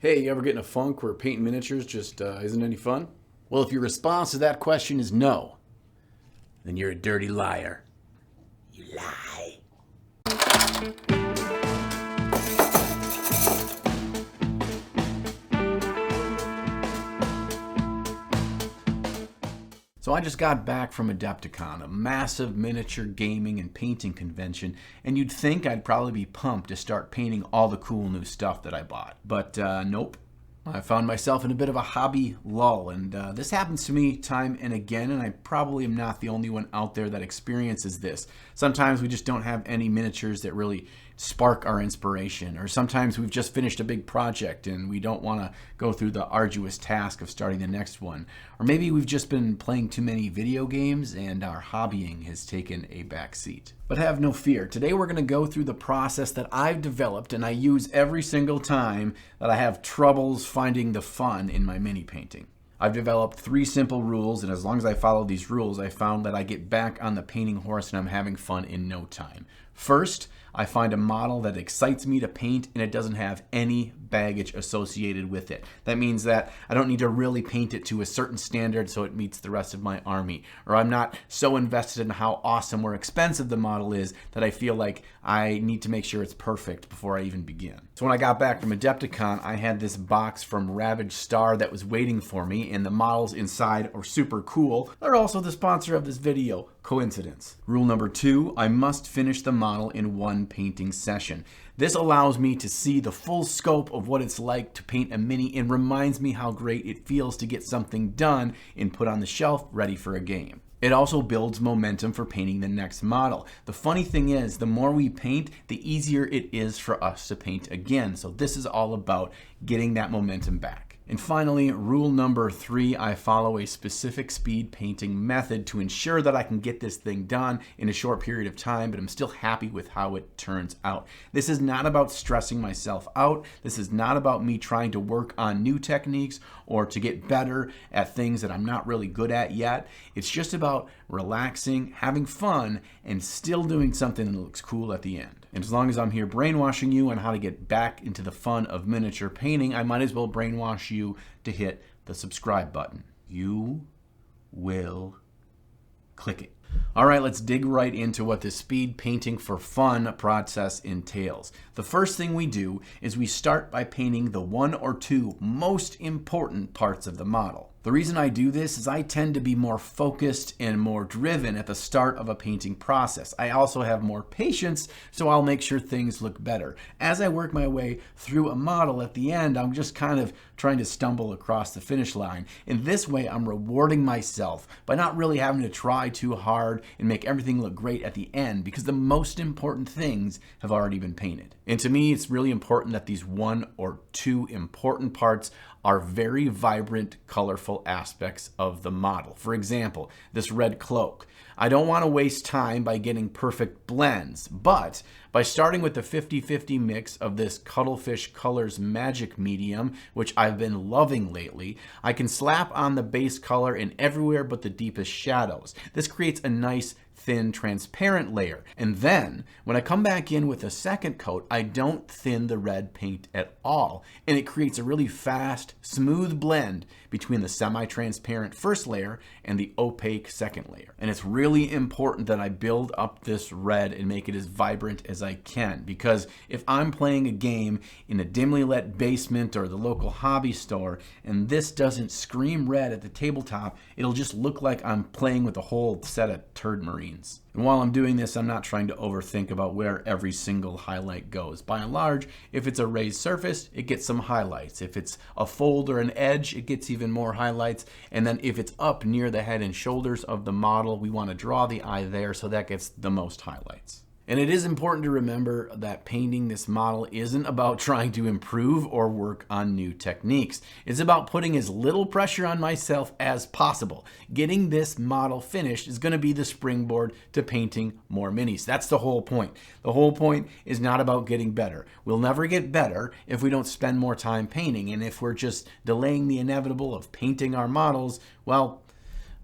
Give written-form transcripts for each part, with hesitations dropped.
Hey, you ever get in a funk where painting miniatures just isn't any fun? Well, if your response to that question is no, then you're a dirty liar. You lie. So I just got back from Adepticon, a massive miniature gaming and painting convention, and you'd think I'd probably be pumped to start painting all the cool new stuff that I bought. But nope. I found myself in a bit of a hobby lull, and this happens to me time and again, and I probably am not the only one out there that experiences this. Sometimes we just don't have any miniatures that really spark our inspiration, or sometimes we've just finished a big project and we don't want to go through the arduous task of starting the next one. Or maybe we've just been playing too many video games and our hobbying has taken a back seat. But have no fear. Today we're going to go through the process that I've developed and I use every single time that I have troubles finding the fun in my mini painting. I've developed 3 simple rules, and as long as I follow these rules, I found that I get back on the painting horse and I'm having fun in no time. First, I find a model that excites me to paint and it doesn't have any baggage associated with it. That means that I don't need to really paint it to a certain standard so it meets the rest of my army. Or I'm not so invested in how awesome or expensive the model is that I feel like I need to make sure it's perfect before I even begin. So when I got back from Adepticon, I had this box from Ravage Star that was waiting for me, and the models inside are super cool. They're also the sponsor of this video. Coincidence. Rule number 2, I must finish the model in one painting session. This allows me to see the full scope of what it's like to paint a mini and reminds me how great it feels to get something done and put on the shelf ready for a game. It also builds momentum for painting the next model. The funny thing is, the more we paint, the easier it is for us to paint again. So this is all about getting that momentum back. And finally, rule number 3, I follow a specific speed painting method to ensure that I can get this thing done in a short period of time, but I'm still happy with how it turns out. This is not about stressing myself out. This is not about me trying to work on new techniques or to get better at things that I'm not really good at yet. It's just about relaxing, having fun, and still doing something that looks cool at the end. And as long as I'm here brainwashing you on how to get back into the fun of miniature painting, I might as well brainwash you to hit the subscribe button. You will click it. All right, let's dig right into what the speed painting for fun process entails. The first thing we do is we start by painting the 1 or 2 most important parts of the model. The reason I do this is I tend to be more focused and more driven at the start of a painting process. I also have more patience, so I'll make sure things look better. As I work my way through a model at the end, I'm just kind of trying to stumble across the finish line. In this way, I'm rewarding myself by not really having to try too hard and make everything look great at the end, because the most important things have already been painted. And to me, it's really important that these 1 or 2 important parts are very vibrant, colorful aspects of the model. For example, this red cloak. I don't want to waste time by getting perfect blends, but by starting with the 50-50 mix of this Cuttlefish Colors Magic Medium, which I've been loving lately, I can slap on the base color in everywhere but the deepest shadows. This creates a nice, thin, transparent layer. And then, when I come back in with a second coat, I don't thin the red paint at all. And it creates a really fast, smooth blend between the semi-transparent first layer and the opaque second layer. And it's really important that I build up this red and make it as vibrant as I can, because if I'm playing a game in a dimly lit basement or the local hobby store and this doesn't scream red at the tabletop, it'll just look like I'm playing with a whole set of turd marines. And while I'm doing this, I'm not trying to overthink about where every single highlight goes. By and large, if it's a raised surface, it gets some highlights. If it's a fold or an edge, it gets even more highlights. And then if it's up near the head and shoulders of the model, we want to draw the eye there, so that gets the most highlights. And it is important to remember that painting this model isn't about trying to improve or work on new techniques. It's about putting as little pressure on myself as possible. Getting this model finished is going to be the springboard to painting more minis. That's the whole point. The whole point is not about getting better. We'll never get better if we don't spend more time painting. And if we're just delaying the inevitable of painting our models, well,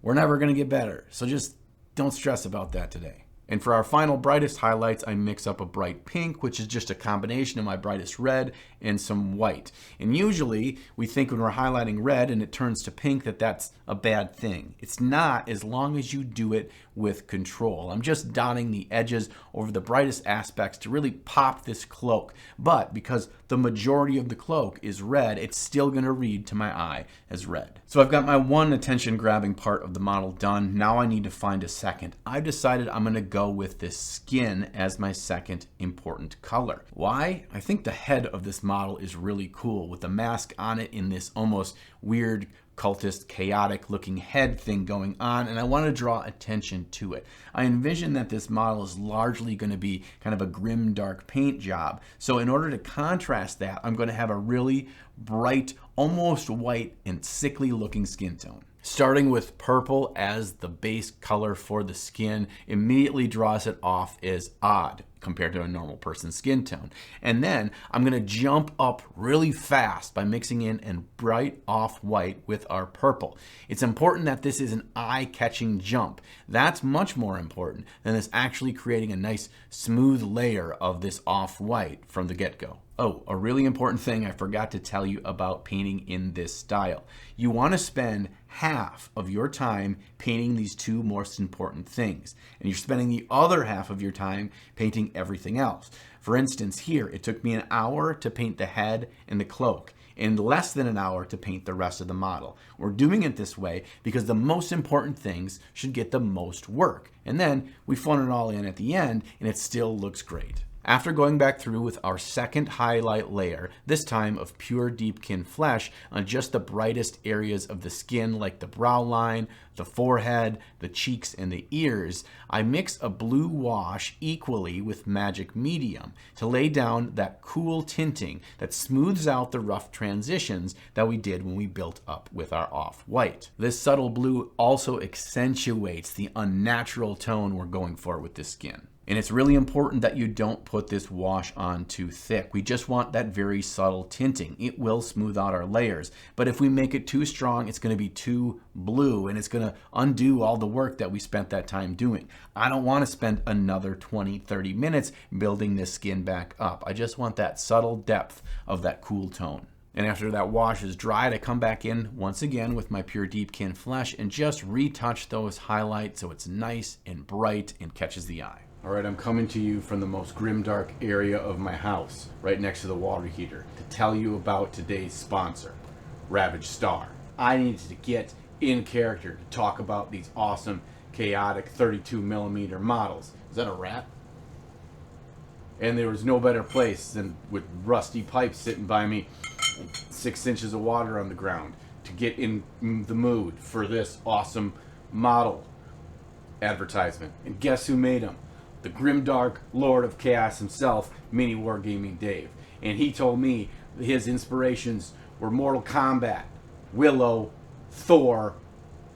we're never going to get better. So just don't stress about that today. And for our final brightest highlights, I mix up a bright pink, which is just a combination of my brightest red and some white. And usually we think when we're highlighting red and it turns to pink that that's a bad thing. It's not, as long as you do it with control. I'm just dotting the edges over the brightest aspects to really pop this cloak. But because the majority of the cloak is red, it's still going to read to my eye as red. So I've got my one attention grabbing part of the model done. Now I need to find a second. I've decided I'm going to go with this skin as my second important color. Why? I think the head of this model is really cool with the mask on it in this almost weird cultist, chaotic looking head thing going on, and I want to draw attention to it. I envision that this model is largely going to be kind of a grim, dark paint job. So in order to contrast that, I'm going to have a really bright, almost white and sickly looking skin tone. Starting with purple as the base color for the skin immediately draws it off as odd compared to a normal person's skin tone. And then I'm going to jump up really fast by mixing in a bright off-white with our purple. It's important that this is an eye-catching jump. That's much more important than this actually creating a nice smooth layer of this off-white from the get-go. Oh, a really important thing I forgot to tell you about painting in this style. You want to spend half of your time painting these two most important things, and you're spending the other half of your time painting everything else. For instance, here, it took me an hour to paint the head and the cloak, and less than an hour to paint the rest of the model. We're doing it this way because the most important things should get the most work, and then we phone it all in at the end, and it still looks great. After going back through with our second highlight layer, this time of pure deepkin flesh on just the brightest areas of the skin like the brow line, the forehead, the cheeks, and the ears, I mix a blue wash equally with magic medium to lay down that cool tinting that smooths out the rough transitions that we did when we built up with our off-white. This subtle blue also accentuates the unnatural tone we're going for with this skin. And it's really important that you don't put this wash on too thick. We just want that very subtle tinting. It will smooth out our layers. But if we make it too strong, it's going to be too blue and it's going to undo all the work that we spent that time doing. I don't want to spend another 20-30 minutes building this skin back up. I just want that subtle depth of that cool tone. And after that wash is dried, I come back in once again with my pure deepkin flesh and just retouch those highlights so it's nice and bright and catches the eye. All right, I'm coming to you from the most grimdark area of my house, right next to the water heater, to tell you about today's sponsor, Ravage Star. I needed to get in character to talk about these awesome, chaotic 32mm models. Is that a rat? And there was no better place than with rusty pipes sitting by me, 6 inches of water on the ground, to get in the mood for this awesome model advertisement. And guess who made them? The grimdark Lord of Chaos himself, Mini Wargaming Dave. And he told me his inspirations were Mortal Kombat, Willow, Thor,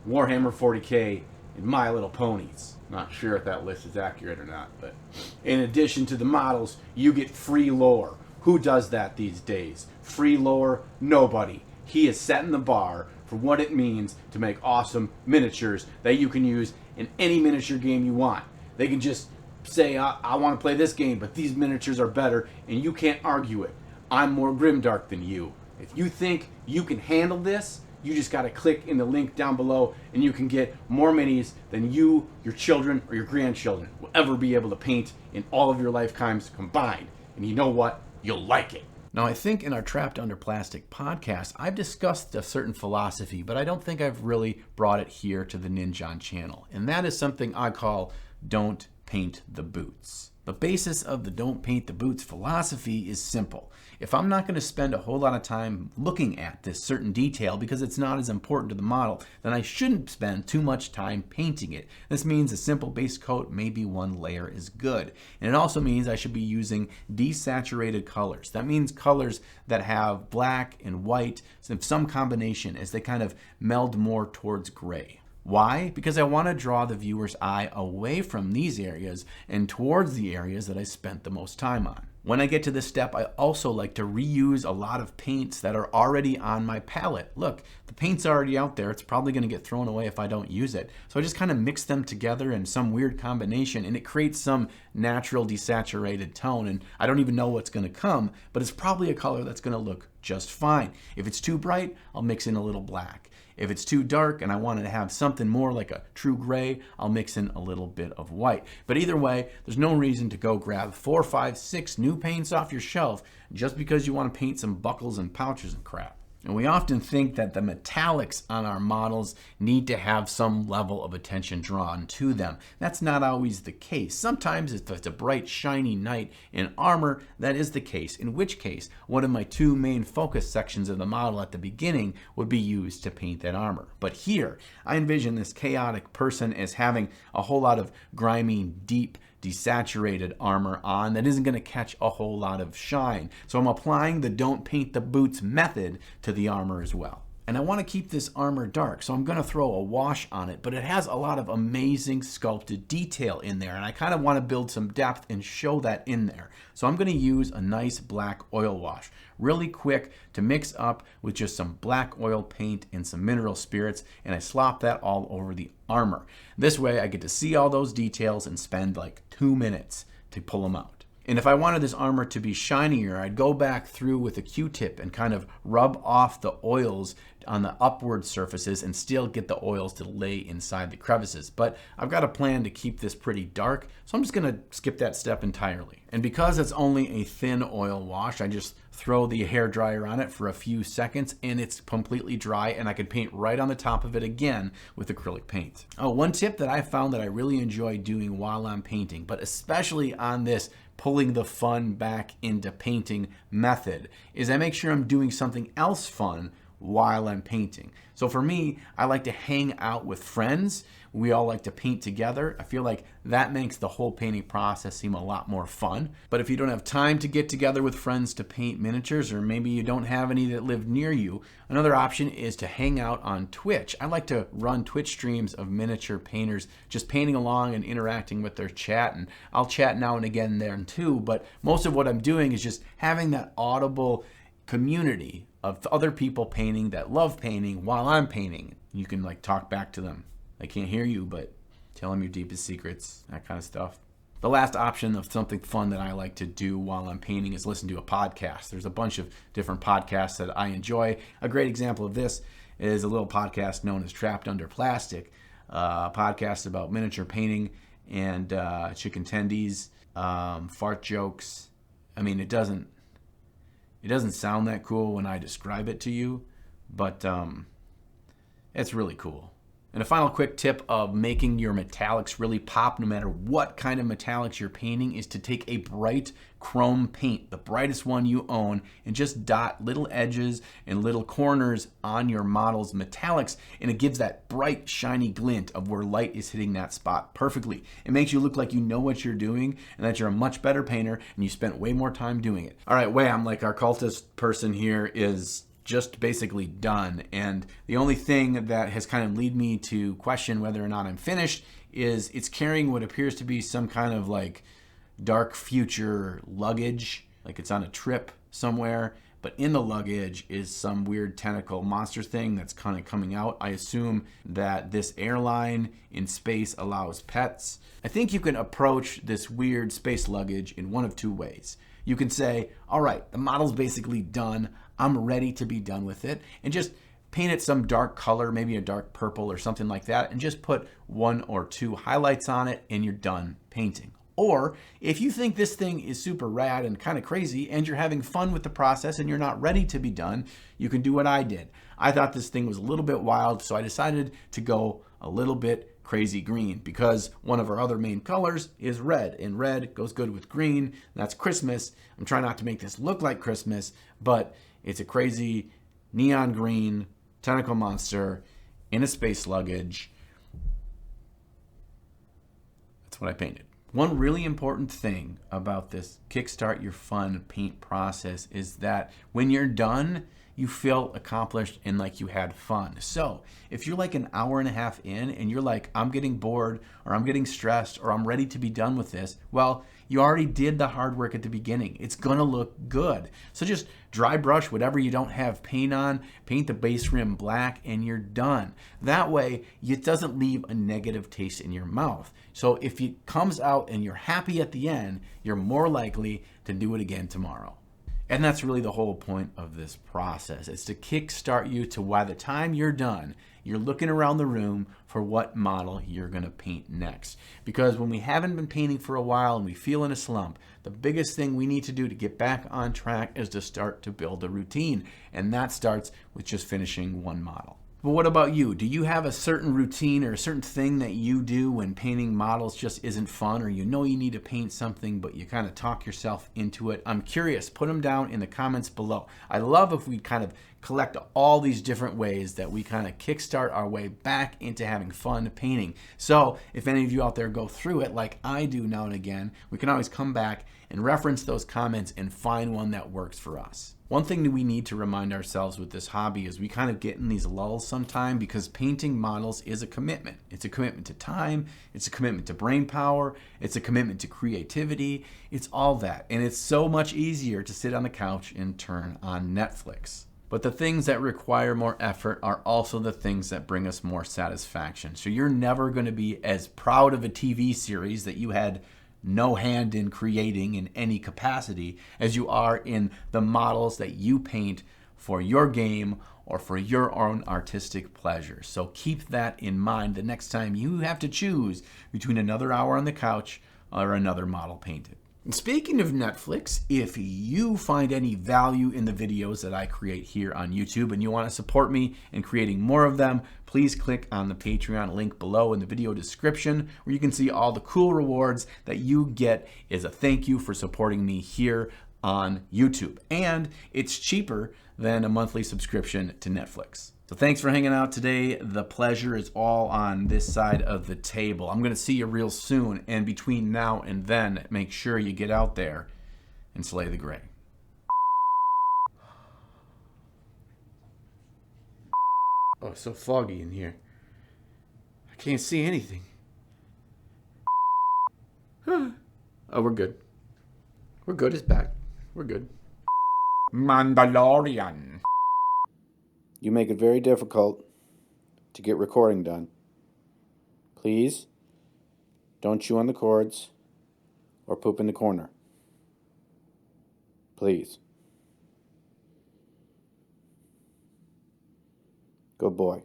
Warhammer 40K, and My Little Ponies. Not sure if that list is accurate or not, but in addition to the models, you get free lore. Who does that these days? Free lore? Nobody. He is setting the bar for what it means to make awesome miniatures that you can use in any miniature game you want. They can just say, I want to play this game, but these miniatures are better, and you can't argue it. I'm more grimdark than you. If you think you can handle this, you just got to click in the link down below, and you can get more minis than you, your children, or your grandchildren will ever be able to paint in all of your lifetimes combined. And you know what? You'll like it. Now, I think in our Trapped Under Plastic podcast, I've discussed a certain philosophy, but I don't think I've really brought it here to the Ninjon channel. And that is something I call don't paint the boots. The basis of the don't paint the boots philosophy is simple. If I'm not going to spend a whole lot of time looking at this certain detail because it's not as important to the model, then I shouldn't spend too much time painting it. This means a simple base coat, maybe one layer is good. And it also means I should be using desaturated colors. That means colors that have black and white, some combination as they kind of meld more towards gray. Why? Because I want to draw the viewer's eye away from these areas and towards the areas that I spent the most time on. When I get to this step, I also like to reuse a lot of paints that are already on my palette. Look, the paint's already out there. It's probably going to get thrown away if I don't use it. So I just kind of mix them together in some weird combination, and it creates some natural desaturated tone. And I don't even know what's going to come, but it's probably a color that's going to look just fine. If it's too bright, I'll mix in a little black. If it's too dark and I want to have something more like a true gray, I'll mix in a little bit of white. But either way, there's no reason to go grab 4, 5, 6 new paints off your shelf just because you want to paint some buckles and pouches and crap. And we often think that the metallics on our models need to have some level of attention drawn to them. That's not always the case. Sometimes if it's a bright, shiny knight in armor, that is the case, in which case one of my 2 main focus sections of the model at the beginning would be used to paint that armor. But here, I envision this chaotic person as having a whole lot of grimy, deep, desaturated armor on that isn't going to catch a whole lot of shine. So I'm applying the don't paint the boots method to the armor as well. And I want to keep this armor dark, so I'm going to throw a wash on it, but it has a lot of amazing sculpted detail in there, and I kind of want to build some depth and show that in there. So I'm going to use a nice black oil wash, really quick to mix up with just some black oil paint and some mineral spirits, and I slop that all over the armor. This way I get to see all those details and spend like 2 minutes to pull them out. And if I wanted this armor to be shinier, I'd go back through with a Q-tip and kind of rub off the oils on the upward surfaces and still get the oils to lay inside the crevices. But I've got a plan to keep this pretty dark, so I'm just going to skip that step entirely. And because it's only a thin oil wash, I just throw the hairdryer on it for a few seconds and it's completely dry, and I can paint right on the top of it again with acrylic paint. Oh, one tip that I found that I really enjoy doing while I'm painting, but especially on this pulling the fun back into painting method, is I make sure I'm doing something else fun while I'm painting. So for me, I like to hang out with friends. We all like to paint together. I feel like that makes the whole painting process seem a lot more fun. But if you don't have time to get together with friends to paint miniatures, or maybe you don't have any that live near you, another option is to hang out on Twitch. I like to run Twitch streams of miniature painters just painting along and interacting with their chat, and I'll chat now and again there too, but most of what I'm doing is just having that audible community of other people painting that love painting while I'm painting. You can like talk back to them. They can't hear you, but tell them your deepest secrets, that kind of stuff. The last option of something fun that I like to do while I'm painting is listen to a podcast. There's a bunch of different podcasts that I enjoy. A great example of this is a little podcast known as Trapped Under Plastic, a podcast about miniature painting and chicken tendies, fart jokes. I mean, it doesn't sound that cool when I describe it to you, but it's really cool. And a final quick tip of making your metallics really pop no matter what kind of metallics you're painting is to take a bright chrome paint, the brightest one you own, and just dot little edges and little corners on your model's metallics, and it gives that bright, shiny glint of where light is hitting that spot perfectly. It makes you look like you know what you're doing and that you're a much better painter and you spent way more time doing it. All right, Wham, like our cultist person here is just basically done, and the only thing that has kind of led me to question whether or not I'm finished is it's carrying what appears to be some kind of like dark future luggage, like it's on a trip somewhere, but in the luggage is some weird tentacle monster thing that's kind of coming out. I assume that this airline in space allows pets. I think you can approach this weird space luggage in one of 2 ways. You can say, all right, the model's basically done. I'm ready to be done with it, and just paint it some dark color, maybe a dark purple or something like that, and just put 1 or 2 highlights on it and you're done painting. Or if you think this thing is super rad and kind of crazy and you're having fun with the process and you're not ready to be done, you can do what I did. I thought this thing was a little bit wild, so I decided to go a little bit crazy green, because one of our other main colors is red, and red goes good with green, and that's Christmas. I'm trying not to make this look like Christmas, but it's a crazy neon green tentacle monster in a space luggage. That's what I painted. One really important thing about this Kickstart Your Fun paint process is that when you're done, you feel accomplished and like you had fun. So if you're like an hour and a half in and you're like, I'm getting bored or I'm getting stressed or I'm ready to be done with this, well, You already did the hard work at the beginning. It's gonna look good. So just dry brush whatever you don't have paint on, paint the base rim black, and you're done. That way, it doesn't leave a negative taste in your mouth. So if it comes out and you're happy at the end, you're more likely to do it again tomorrow. And that's really the whole point of this process. It's to kickstart you to by the time you're done, you're looking around the room for what model you're gonna paint next. Because when we haven't been painting for a while and we feel in a slump, the biggest thing we need to do to get back on track is to start to build a routine. And that starts with just finishing one model. But what about you? Do you have a certain routine or a certain thing that you do when painting models just isn't fun, or you know you need to paint something but you kind of talk yourself into it? I'm curious. Put them down in the comments below. I love if we kind of collect all these different ways that we kind of kickstart our way back into having fun painting. So if any of you out there go through it like I do now and again, we can always come back and reference those comments and find one that works for us. One thing that we need to remind ourselves with this hobby is we kind of get in these lulls sometime, because painting models is a commitment. It's a commitment to time, it's a commitment to brain power, it's a commitment to creativity, it's all that. And it's so much easier to sit on the couch and turn on Netflix. But the things that require more effort are also the things that bring us more satisfaction. So you're never going to be as proud of a TV series that you had no hand in creating in any capacity as you are in the models that you paint for your game or for your own artistic pleasure. So keep that in mind the next time you have to choose between another hour on the couch or another model painted. And speaking of Netflix, if you find any value in the videos that I create here on YouTube and you want to support me in creating more of them, please click on the Patreon link below in the video description, where you can see all the cool rewards that you get as a thank you for supporting me here on YouTube. And it's cheaper than a monthly subscription to Netflix. So thanks for hanging out today. The pleasure is all on this side of the table. I'm going to see you real soon. And between now and then, make sure you get out there and slay the gray. Oh, it's so foggy in here. I can't see anything. Oh, we're good. We're good. It's back. We're good. Mandalorian. You make it very difficult to get recording done. Please don't chew on the cords or poop in the corner. Please. Good boy.